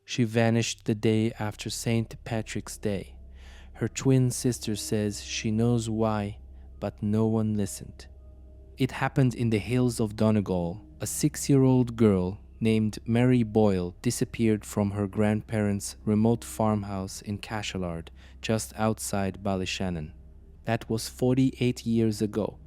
She vanished the day after St. Patrick's Day. Her twin sister says she knows why, but no one listened. It happened in the hills of Donegal. A 6-year-old girl named Mary Boyle disappeared from her grandparents' remote farmhouse in Cashellard, just outside Ballyshannon. That was 48 years ago.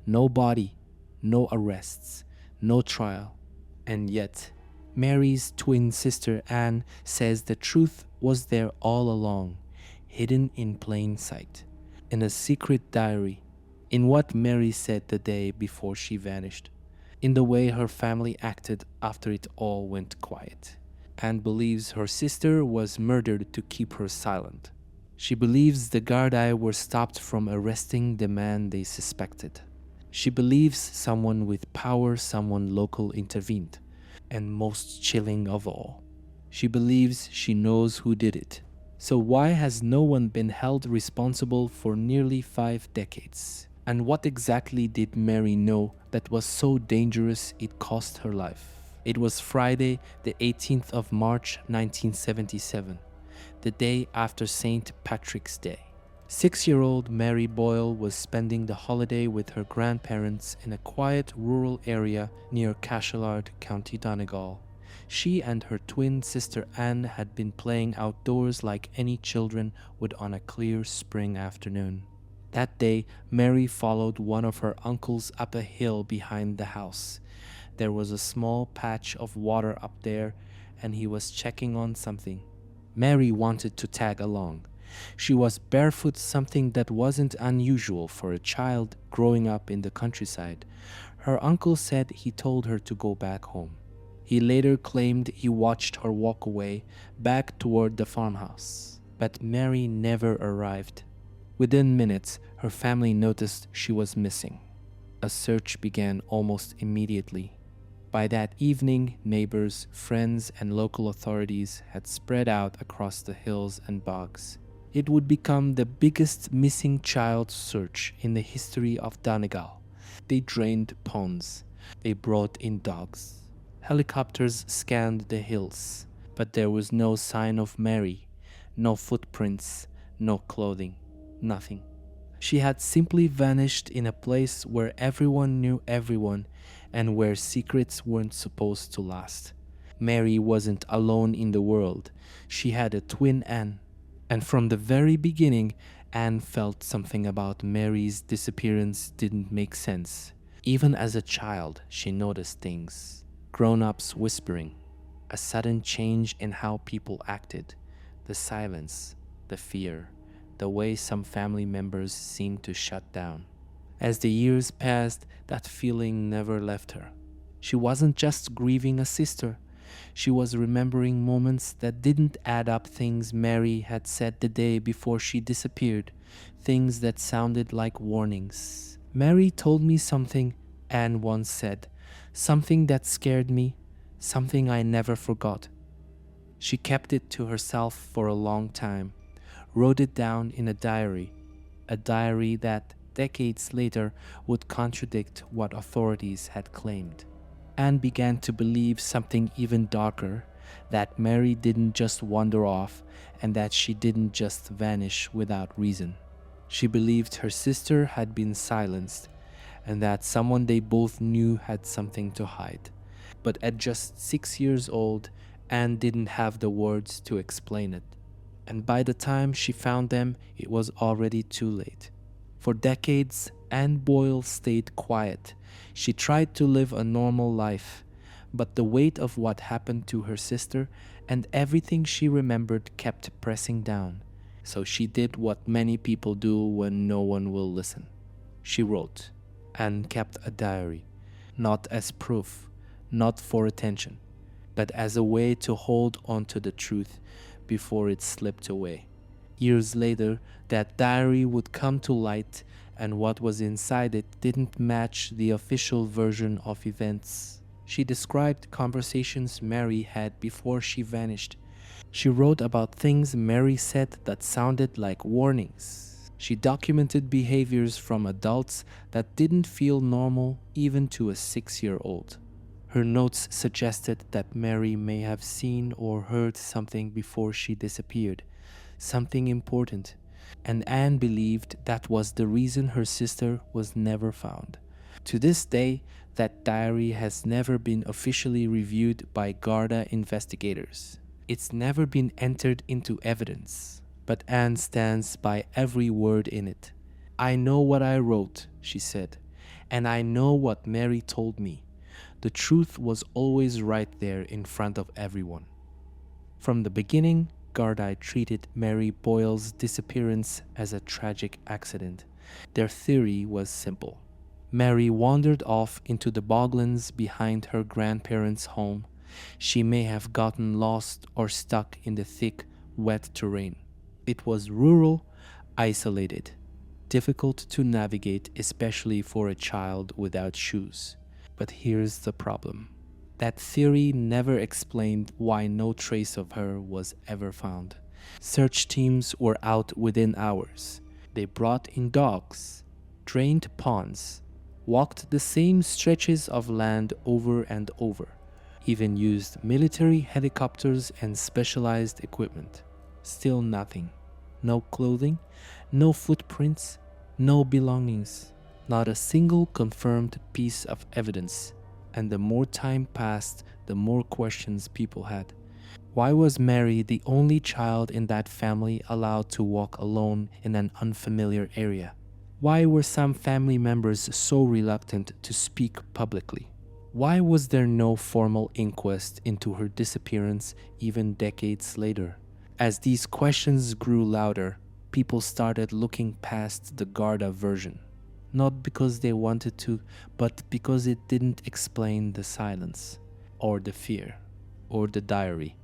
No body, no arrests, no trial. And yet, Mary's twin sister Anne says the truth was there all along, hidden in plain sight, in a secret diary, in what Mary said the day before she vanished, in the way her family acted after it all went quiet. Anne believes her sister was murdered to keep her silent. She believes the Gardaí were stopped from arresting the man they suspected. She believes someone with power, someone local intervened. And most chilling of all, she believes she knows who did it. So why has no one been held responsible for nearly 5 decades? And what exactly did Mary know that was so dangerous it cost her life? It was Friday, the 18th of March, 1977, the day after St. Patrick's Day. 6-year-old Mary Boyle was spending the holiday with her grandparents in a quiet rural area near Cashellard, County Donegal. She and her twin sister Anne had been playing outdoors like any children would on a clear spring afternoon. That day, Mary followed one of her uncles up a hill behind the house. There was a small patch of water up there, and he was checking on something. Mary wanted to tag along. She was barefoot, something that wasn't unusual for a child growing up in the countryside. Her uncle said he told her to go back home. He later claimed he watched her walk away, back toward the farmhouse. But Mary never arrived. Within minutes, her family noticed she was missing. A search began almost immediately. By that evening, neighbors, friends, and local authorities had spread out across the hills and bogs. It would become the biggest missing child search in the history of Donegal. They drained ponds. They brought in dogs. Helicopters scanned the hills, but there was no sign of Mary, no footprints, no clothing, nothing. She had simply vanished in a place where everyone knew everyone and where secrets weren't supposed to last. Mary wasn't alone in the world. She had a twin Anne. And from the very beginning, Anne felt something about Mary's disappearance didn't make sense. Even as a child, she noticed things. Grown-ups whispering, a sudden change in how people acted, the silence, the fear, the way some family members seemed to shut down. As the years passed, that feeling never left her. She wasn't just grieving a sister. She was remembering moments that didn't add up, things Mary had said the day before she disappeared, things that sounded like warnings. Mary told me something, Anne once said, something that scared me, something I never forgot. She kept it to herself for a long time, wrote it down in a diary that decades later would contradict what authorities had claimed. Anne began to believe something even darker, that Mary didn't just wander off and that she didn't just vanish without reason. She believed her sister had been silenced and that someone they both knew had something to hide. But at just 6 years old, Anne didn't have the words to explain it. And by the time she found them, it was already too late. For decades, Anne Boyle stayed quiet. She tried to live a normal life, but the weight of what happened to her sister and everything she remembered kept pressing down. So she did what many people do when no one will listen. She wrote and kept a diary, not as proof, not for attention, but as a way to hold on to the truth before it slipped away. Years later, that diary would come to light, and what was inside it didn't match the official version of events. She described conversations Mary had before she vanished. She wrote about things Mary said that sounded like warnings. She documented behaviors from adults that didn't feel normal even to a 6-year-old. Her notes suggested that Mary may have seen or heard something before she disappeared, something important, and Anne believed that was the reason her sister was never found. To this day, that diary has never been officially reviewed by Garda investigators. It's never been entered into evidence, but Anne stands by every word in it. "I know what I wrote," she said, "and I know what Mary told me. The truth was always right there in front of everyone." From the beginning, Gardaí treated Mary Boyle's disappearance as a tragic accident. Their theory was simple. Mary wandered off into the boglands behind her grandparents' home. She may have gotten lost or stuck in the thick, wet terrain. It was rural, isolated, difficult to navigate, especially for a child without shoes. But here's the problem. That theory never explained why no trace of her was ever found. Search teams were out within hours. They brought in dogs, drained ponds, walked the same stretches of land over and over, even used military helicopters and specialized equipment. Still nothing. No clothing, no footprints, no belongings, not a single confirmed piece of evidence. And the more time passed, the more questions people had. Why was Mary the only child in that family allowed to walk alone in an unfamiliar area? Why were some family members so reluctant to speak publicly? Why was there no formal inquest into her disappearance even decades later? As these questions grew louder, people started looking past the Garda version. Not because they wanted to, but because it didn't explain the silence, or the fear, or the diary,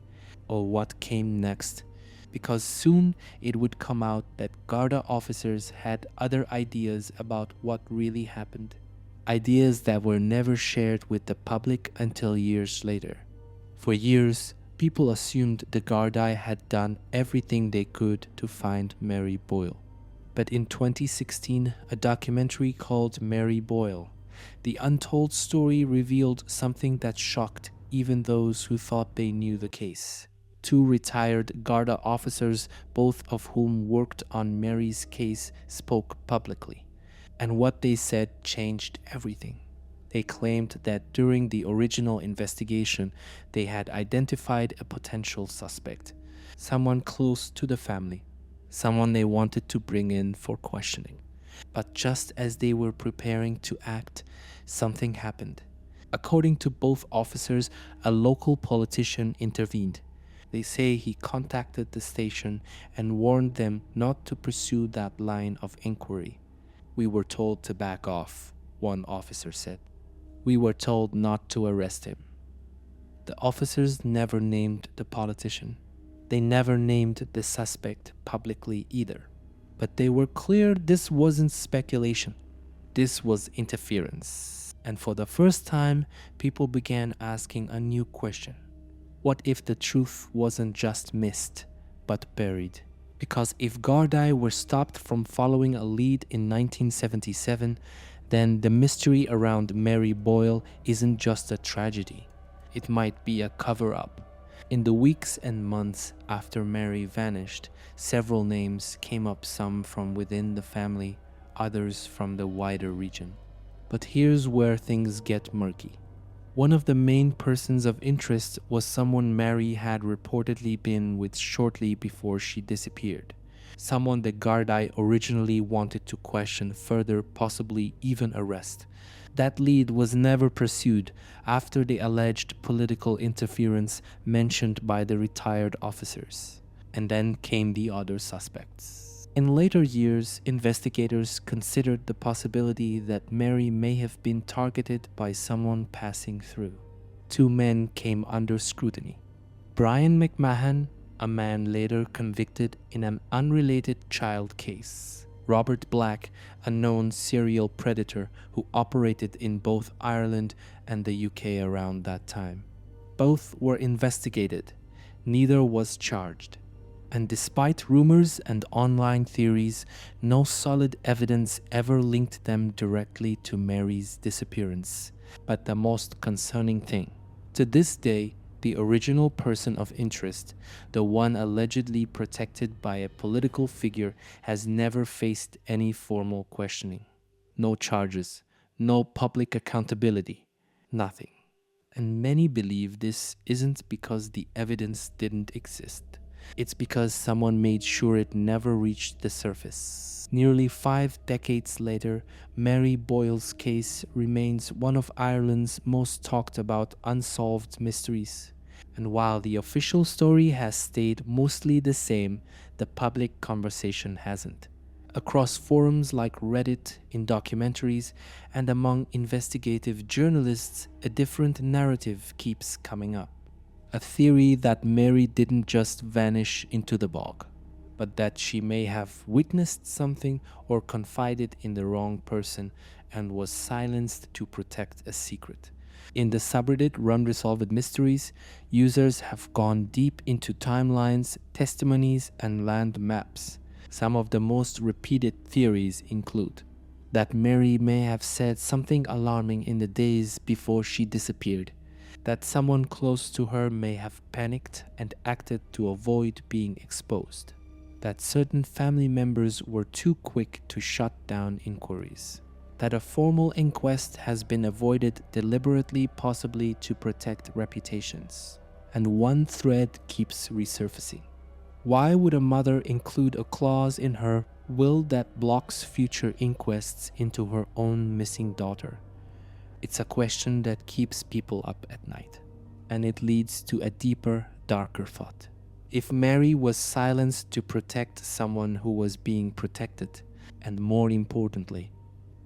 or what came next. Because soon it would come out that Garda officers had other ideas about what really happened. Ideas that were never shared with the public until years later. For years, people assumed the Gardaí had done everything they could to find Mary Boyle. But in 2016, a documentary called Mary Boyle, The Untold Story, revealed something that shocked even those who thought they knew the case. Two retired Garda officers, both of whom worked on Mary's case, spoke publicly. And what they said changed everything. They claimed that during the original investigation, they had identified a potential suspect, someone close to the family, someone they wanted to bring in for questioning. But just as they were preparing to act, something happened. According to both officers, a local politician intervened. They say he contacted the station and warned them not to pursue that line of inquiry. "We were told to back off," one officer said. "We were told not to arrest him." The officers never named the politician. They never named the suspect publicly either. But they were clear this wasn't speculation. This was interference. And for the first time, people began asking a new question. What if the truth wasn't just missed, but buried? Because if Gardaí were stopped from following a lead in 1977, then the mystery around Mary Boyle isn't just a tragedy. It might be a cover-up. In the weeks and months after Mary vanished, several names came up, some from within the family, others from the wider region. But here's where things get murky. One of the main persons of interest was someone Mary had reportedly been with shortly before she disappeared. Someone the Gardaí originally wanted to question further, possibly even arrest. That lead was never pursued after the alleged political interference mentioned by the retired officers. And then came the other suspects. In later years, investigators considered the possibility that Mary may have been targeted by someone passing through. Two men came under scrutiny. Brian McMahon, a man later convicted in an unrelated child case. Robert Black, a known serial predator who operated in both Ireland and the UK around that time. Both were investigated. Neither was charged. And despite rumors and online theories, no solid evidence ever linked them directly to Mary's disappearance. But the most concerning thing, to this day, the original person of interest, the one allegedly protected by a political figure, has never faced any formal questioning. No charges, no public accountability, nothing. And many believe this isn't because the evidence didn't exist. It's because someone made sure it never reached the surface. Nearly 5 decades later, Mary Boyle's case remains one of Ireland's most talked about unsolved mysteries. And while the official story has stayed mostly the same, the public conversation hasn't. Across forums like Reddit, in documentaries, and among investigative journalists, a different narrative keeps coming up. A theory that Mary didn't just vanish into the bog, but that she may have witnessed something or confided in the wrong person and was silenced to protect a secret. In the subreddit Unresolved Mysteries, users have gone deep into timelines, testimonies, and land maps. Some of the most repeated theories include that Mary may have said something alarming in the days before she disappeared, that someone close to her may have panicked and acted to avoid being exposed, that certain family members were too quick to shut down inquiries, that a formal inquest has been avoided deliberately, possibly to protect reputations. And one thread keeps resurfacing. Why would a mother include a clause in her will that blocks future inquests into her own missing daughter? It's a question that keeps people up at night, and it leads to a deeper, darker thought. If Mary was silenced to protect someone who was being protected, and more importantly,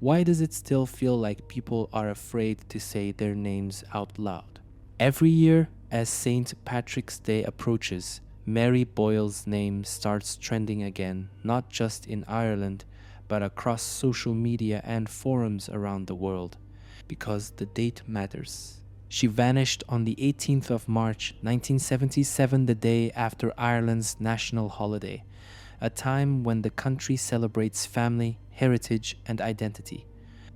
why does it still feel like people are afraid to say their names out loud? Every year, as St. Patrick's Day approaches, Mary Boyle's name starts trending again, not just in Ireland, but across social media and forums around the world, because the date matters. She vanished on the 18th of March 1977, the day after Ireland's national holiday, a time when the country celebrates family, heritage, and identity.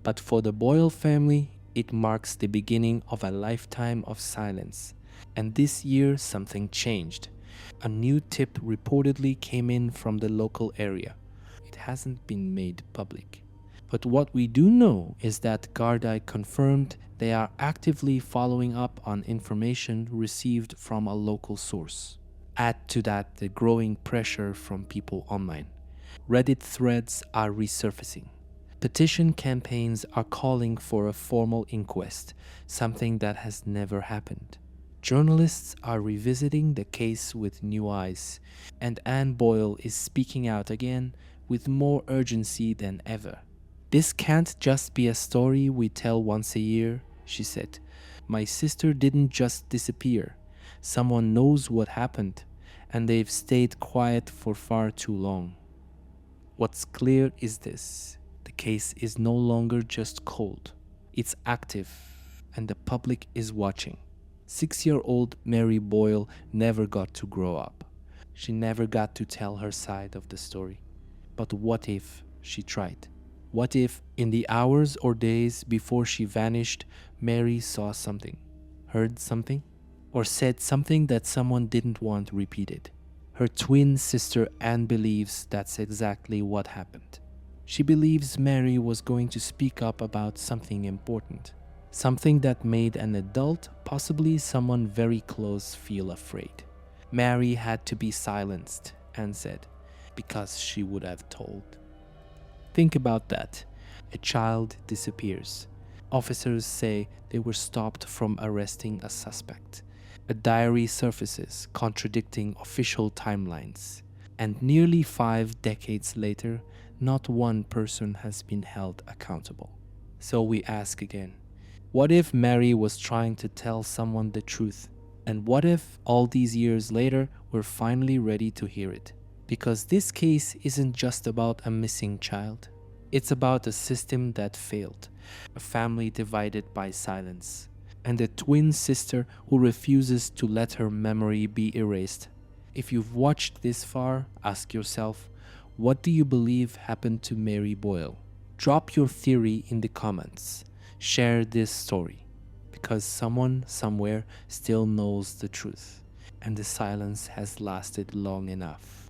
But for the Boyle family, it marks the beginning of a lifetime of silence. And this year, something changed. A new tip reportedly came in from the local area. It hasn't been made public. But what we do know is that Gardaí confirmed they are actively following up on information received from a local source. Add to that the growing pressure from people online. Reddit threads are resurfacing. Petition campaigns are calling for a formal inquest, something that has never happened. Journalists are revisiting the case with new eyes, and Anne Boyle is speaking out again with more urgency than ever. "This can't just be a story we tell once a year," she said. "My sister didn't just disappear. Someone knows what happened, and they've stayed quiet for far too long." What's clear is this: the case is no longer just cold. It's active, and the public is watching. 6-year-old Mary Boyle never got to grow up. She never got to tell her side of the story. But what if she tried? What if, in the hours or days before she vanished, Mary saw something, heard something, or said something that someone didn't want repeated? Her twin sister Anne believes that's exactly what happened. She believes Mary was going to speak up about something important. Something that made an adult, possibly someone very close, feel afraid. Mary had to be silenced, Anne said, because she would have told. Think about that. A child disappears. Officers say they were stopped from arresting a suspect. A diary surfaces contradicting official timelines. And nearly 5 decades later, not one person has been held accountable. So we ask again, what if Mary was trying to tell someone the truth? And what if, all these years later, we're finally ready to hear it? Because this case isn't just about a missing child. It's about a system that failed, a family divided by silence, and a twin sister who refuses to let her memory be erased. If you've watched this far, ask yourself, what do you believe happened to Mary Boyle? Drop your theory in the comments. Share this story, because someone somewhere still knows the truth, and the silence has lasted long enough.